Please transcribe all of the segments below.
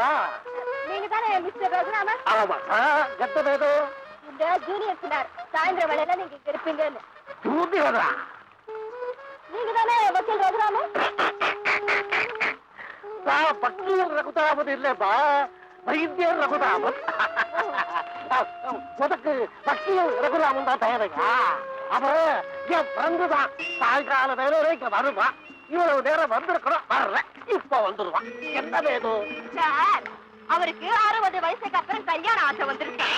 யாரப்பா? நீங்க தானே மிஸ்டர் ரகுராமன்? ஆமா. எத்தனை ஏதோ இந்த ஜூனியர் சொன்னார் சாயந்தரம் வேலையில நீங்க இங்க இருப்பீங்கன்னு. ஜூனியரா? நீங்க தானே வக்கீல் ரகுராமன்? வக்கீல் ரகுராமன் இல்லப்பா, வைத்தியர் ரகுராமன். உனக்கு வக்கீல் ரகுராமன் தான் தேவையா? அவன் என் ஃப்ரெண்டு தான். சாயங்கால வேலையில இங்க வருவான். இவ்வளவு நேரம் வந்திருக்கிறோம், வர்ற இப்ப வந்துருவான். என்ன வேணும் சார்? அவருக்கு 60 வயசுக்கு அப்புறம் கல்யாண ஆசை வந்துருக்கா.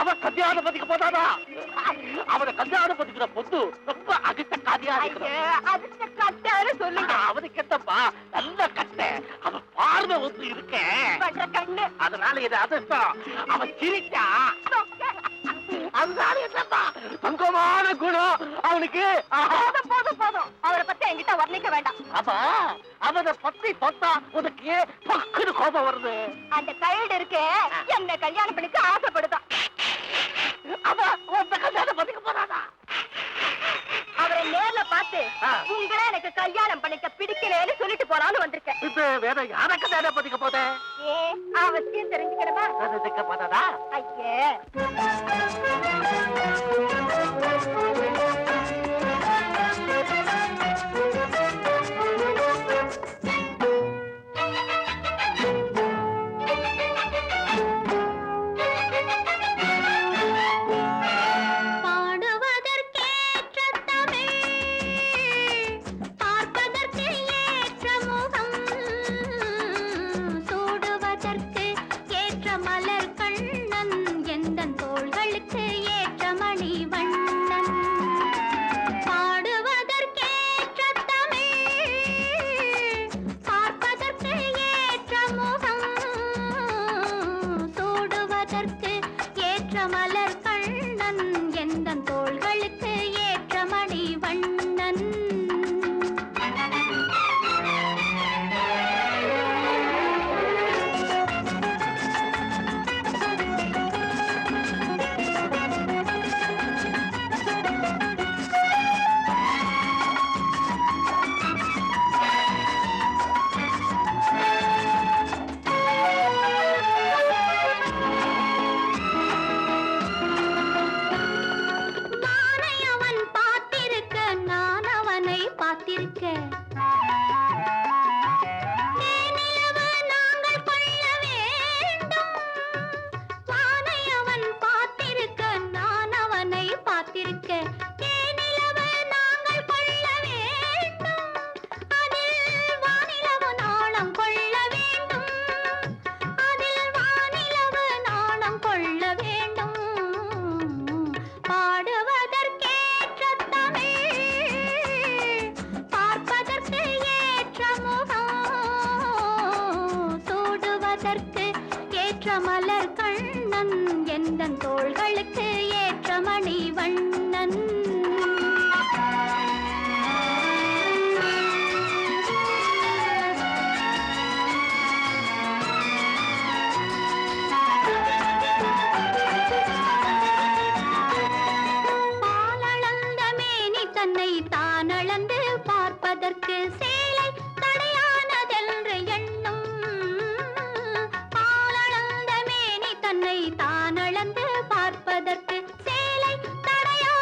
அவன் கல்யாணம் பண்ணிக்க போதானா? அவனை கல்யாணம் பண்ணிக்கிற பொண்ணு ரொம்ப அதிர்ஷ்ட காதியா அதிர்ஷ்ட கட்டாரு சொல்லுங்க. அவனுக்கு என்னப்பா நல்ல கட்டை, அவன் பார்வை ஒன்று இருக்க கண்ணு, அதனால இது அதிர்ஷ்டம். அவன் சிரிச்சா அதனால என்னப்பா தங்கமான குணம் அவனுக்கு. போதும் போதும், அவரை பத்தி என்கிட்ட வர்ணிக்க வேண்டாம். அப்ப அவனை பத்தி பார்த்தா உனக்கு பக்குன்னு கோபம் வருது. அந்த கைடு இருக்கே என்ன கல்யாணம் பண்ணிக்க ஆசைப்படுதான். அவன் உன்னை கல்யாணம் பண்ணிக்க போறானா? அவரை நேர்ல பார்த்து உங்களே எனக்கு கல்யாணம் பண்ணிக்க பிடிக்கலன்னு சொல்லிட்டு போலான்னு வந்திருக்கேன். இப்ப வேற யார கல்யாணம் பண்ணிக்க போதே? அவசியம் தெரிஞ்சுக்கிறமா? தெரிஞ்சுக்க போதா? ஐயே, மலர் கண்ணன் எந்தன் தோள்களுக்கு ஏற்ற மணி வண்ணன். பாலளந்த மேனி தன்னை தானளந்து பார்ப்பதற்கு சேலை தடையானதென்று எண்ணும். தானளந்து பார்ப்பதற்கு சேலை தடையானதென்று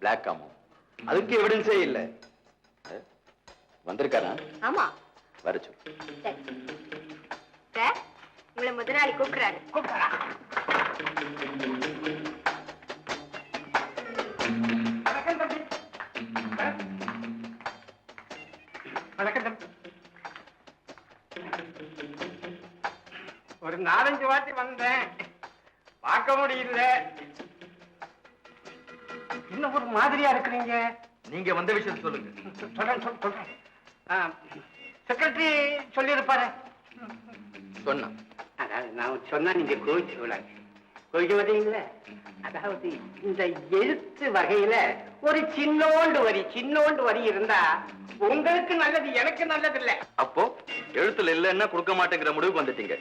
பிளாக் அமௌண்ட். அதுக்கு எவிடன்ஸே இல்ல. வந்திருக்காரா? ஆமா. வர சொல்லு. சரி. சார், உங்களை முதலாளி கூப்பிடுறாரு. வணக்கம் தம்பி. ஒரு 4-5 வாட்டி வந்தேன், பார்க்க முடியல. இன்னும் ஒரு மாதிரியா இருக்கிறீங்க. நீங்க வந்த விஷயம் சொல்லுங்க. சொல்றேன். செக்ரட்டரி சொல்லியிருப்பாரு. சொன்னா அதாவது நான் சொன்னா நீங்க கோவிச்சுக்கூடாது. கோவிக்க மாட்டீங்களா? அதாவது இந்த எழுத்து வகையில ஒரு சின்னோண்டு வரி இருந்தா உங்களுக்கு நல்லது, எனக்கு நல்லது இல்ல. அப்போ எழுத்துல இல்லைன்னா கொடுக்க மாட்டேங்கிற முடிவுக்கு வந்துட்டீங்க.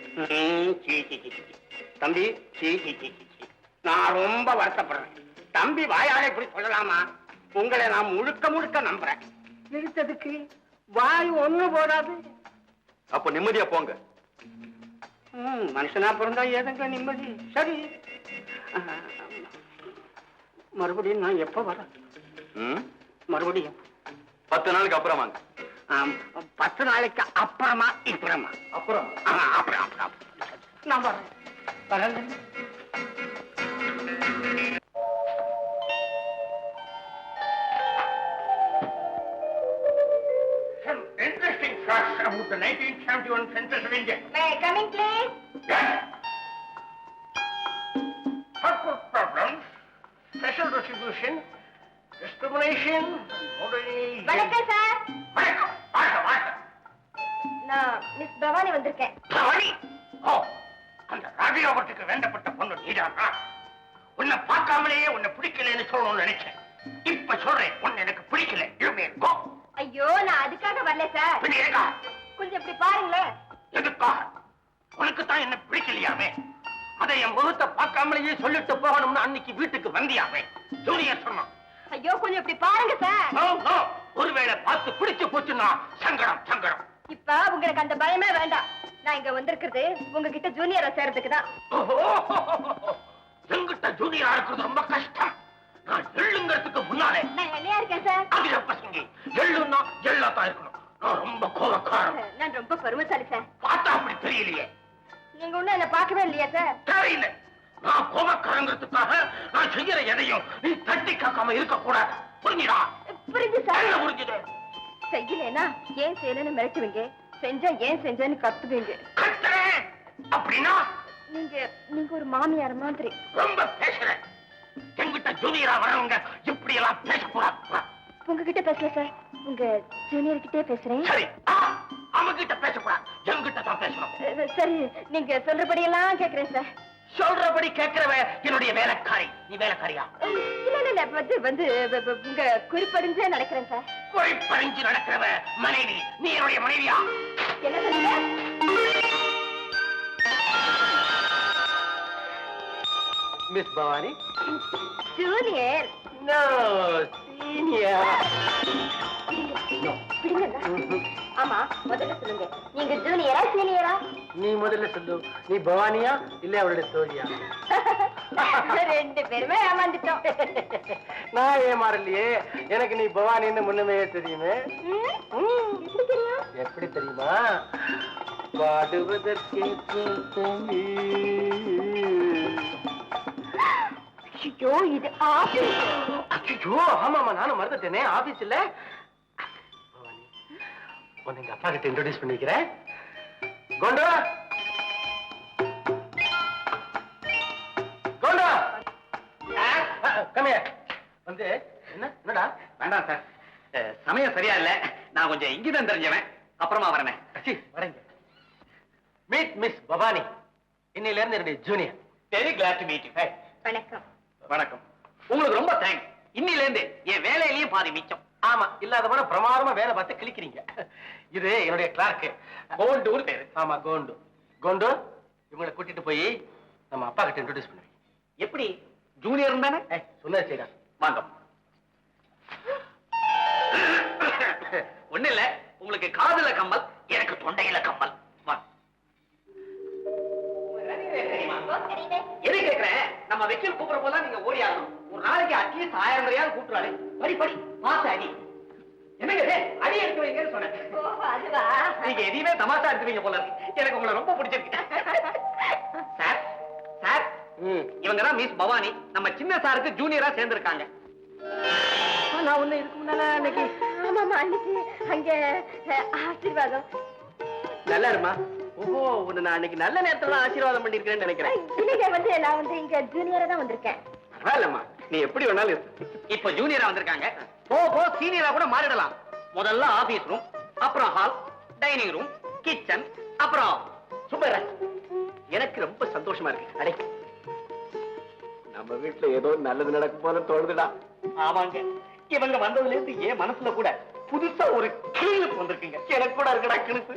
தம்பி, நான் ரொம்ப வருத்தப்படுறேன். தம்பி வாயாலே இப்படி சொல்லலாமா? உங்களை நான் முழுக்க நம்புறேன். எழுத்ததுக்கு வாய் ஒண்ணு போடாது. அப்போ நிம்மதியா போங்க. மனுஷனா பிறந்தா ஏதுங்க நிம்மதி? சரி, மறுபடியும் நான் எப்ப வரேன்? மறுபடியும் 10 நாளுக்கு அப்புறம் வாங்க. 10 நாளைக்கு அப்புறமா இப்புறமா? அப்புறம் அப்புறம் நான் வரேன். Some interesting facts about the 1971 census of India. May I come in, please? Output problems, special distribution, discrimination, வணக்கம் சார். நான் மிஸ் பவானி வந்திருக்கேன். அந்த ராஜயோகத்துக்கு வேண்டப்பட்ட பொண்ணு நீதானா? உன்னை பார்க்காமலேயே உன்னை பிடிக்கலன்னு சொல்லணும்னு நினைச்சேன். இப்ப சொல்றேன், உன்னை எனக்கு பிடிக்கல. ஐயோ, நான் அதுக்காக வரல சார். கொஞ்சம் இப்படி பாருங்களேன். எதுக்கா? உனக்கு தான் என்ன பிடிக்கலையாமே? அதை என் முகத்தை பார்க்காமலேயே சொல்லிட்டு போகணும்னு அன்னைக்கு வீட்டுக்கு வந்தியாமே? ஜூனியர் சொன்னான். ஐயோ, கொஞ்சம் இப்படி பாருங்க சார். ஒருவேளை பார்த்து பிடிச்சு போச்சுன்னா சங்கடம். இப்ப உங்களுக்கு அந்த பயமே வேண்டாம். நான் இங்க வந்திருக்கிறது உங்ககிட்ட ஜூனியரா சேர்றதுக்கு தான். எங்கிட்ட ஜூனியரா இருக்கிறது ரொம்ப கஷ்டம். நான் எள்ளுங்கிறதுக்கு முன்னாலே நான் என்னையா இருக்கேன் சார்? அது பசங்க எள்ளுன்னா எள்ளாத்தான் இருக்கணும். நான் ரொம்ப கோபக்காரன். நான் ரொம்ப பெருமைசாலி சார். பார்த்தா அப்படி தெரியலையே. நீங்க ஒண்ணும் என்ன பார்க்கவே இல்லையா சார்? தெரியல. நான் கோபக்காரங்கிறதுக்காக நான் செய்யற எதையும் நீ தட்டி காக்காம இருக்க கூடாது. புரிஞ்சுடா? புரிஞ்சு சார். என்ன புரிஞ்சுது? செய்யலனா ஏன் செய்யலன்னு மிரட்டுவீங்க, செஞ்சா ஏன் செஞ்சேன்னு கத்துவீங்க. கத்துறேன் அப்படின்னா நீங்க ஒரு மாமியார் மாதிரி. ரொம்ப பேசுறேன். எங்கிட்ட ஜூனியரா வரவங்க இப்படி எல்லாம் பேசக்கூடாது. உங்ககிட்ட பேசல சார், உங்க ஜூனியர் கிட்டே பேசுறேன். சரி, அவங்கிட்ட பேசக்கூடாது, எங்கிட்ட தான் பேசணும். சரி, நீங்க சொல்றபடி எல்லாம் கேக்குறேன் சார். சொல்றபடி கேட்கிறவ என்னுடைய வேலைக்காரி. நீ வேலைக்காரியா? இல்ல வந்து உங்க குறிப்பறிஞ்சே நடக்கிறேன் சார். குறிப்பறிஞ்சு நடக்கிறவ மனைவி. நீ என்னுடைய மனைவியா? என்ன சொன்னீங்க? Miss Bhavani? Junior. No, senior. ஆமா, முதல்ல சொல்லுங்க, நீங்க ஜூனியரா சீனியரா? நீ முதல்ல சொல்லு. நீ பவானியா இல்ல அவளுடைய தோழியா? 2 பேருமே ஏமாந்துட்டோம். நான் ஏமாறலையே. எனக்கு நீ பவானின்னு முன்னமே தெரியுமே. எப்படி தெரியுமா? பாடுவதற்கு ஐயோ, இது ஆபீஸ். ஐயோ, ஆமாமா, நானும் மறந்துட்டேனே. ஆபீஸ் இல்ல. பவானி, உன்னை எங்க அப்பா கிட்ட இன்ட்ரோடியூஸ் பண்ணிக்கிறேன். கோண்டா, கோண்டா, கம்மியா வந்து. என்னடா? வேண்டாம் சார், சமயம் சரியா இல்ல. நான் கொஞ்சம் இங்கிதான் தெரிஞ்சவன். அப்புறமா வரேன். வரேங்க. Meet miss Bhavani. இன்னையில இருந்து என்னுடைய junior. Very glad to meet you. வணக்கம். வணக்கம். உங்களுக்கு ரொம்ப தேங்க்ஸ். இன்னில இருந்து என் வேலையிலயும் பாதி மிச்சம். ஆமா, இல்லாதவன பிரமாதமா வேலை பார்த்து கிளிக்கிறீங்க. இது என்னுடைய கிளார்க்கு கோண்டு பேரு. ஆமா, கோண்டு. கோண்டு, இவங்களை கூட்டிட்டு போய் நம்ம அப்பா கிட்ட இன்ட்ரோடியூஸ் பண்ணுவீங்க. எப்படி? ஜூனியர் தானே? சொன்னது செய்யலாம். வாங்க. ஒண்ணு இல்ல, உங்களுக்கு காதுல கம்மல், எனக்கு தொண்டையில கம்மல். எது கேக்குறேன்? நம்ம வெக்கில் கூப்பிட போல நீங்க ஓடி ஆகணும். ஒரு நாளைக்கு அட்லீஸ்ட் 1000 ரூபாய் கூட்டுறாரு. படி படி மாச அடி. என்னங்க இது? அடி எடுத்து வைங்கன்னு சொன்னேன். அதுவா? நீங்க எதையுமே தமாஷா எடுத்துவீங்க போல இருக்கு. எனக்கு உங்களை ரொம்ப பிடிச்சிருக்கு. சார் சார் இவங்க தான் மிஸ் பவானி, நம்ம சின்ன சாருக்கு ஜூனியரா சேர்ந்திருக்காங்க. நான் ஒண்ணு இதுக்கு முன்னால அன்னைக்கு ஆமாமா, அன்னைக்கு அங்க ஆசீர்வாதம். நல்லா இருமா. ஓஹோ, உன்னை நான் அன்னைக்கு நல்ல நேரத்துல ஆசீர்வாதம் பண்ணிருக்கேன்னு நினைக்கிறேன். இல்லைங்க, நான் இங்க ஜூனியரா தான் வந்திருக்கேன். பரவாயில்லம்மா, நீ எப்படி வேணாலும் இரு. இப்ப ஜூனியரா வந்திருக்காங்க. போ சீனியரா கூட மாறிடலாம். முதல்ல ஆபீஸ் ரூம், அப்புறம் ஹால், டைனிங் ரூம், கிச்சன், அப்புறம் சூப்பர். எனக்கு ரொம்ப சந்தோஷமா இருக்கு. அடே, நம்ம வீட்டுல ஏதோ நல்லது நடக்கும் போல தோணுதுடா. ஆமாங்க, இவங்க வந்ததுல இருந்து என் மனசுல கூட புதுசா ஒரு கிளிப்பு வந்திருக்குங்க. எனக்கு கூட இருக்கடா கிணிப்பு.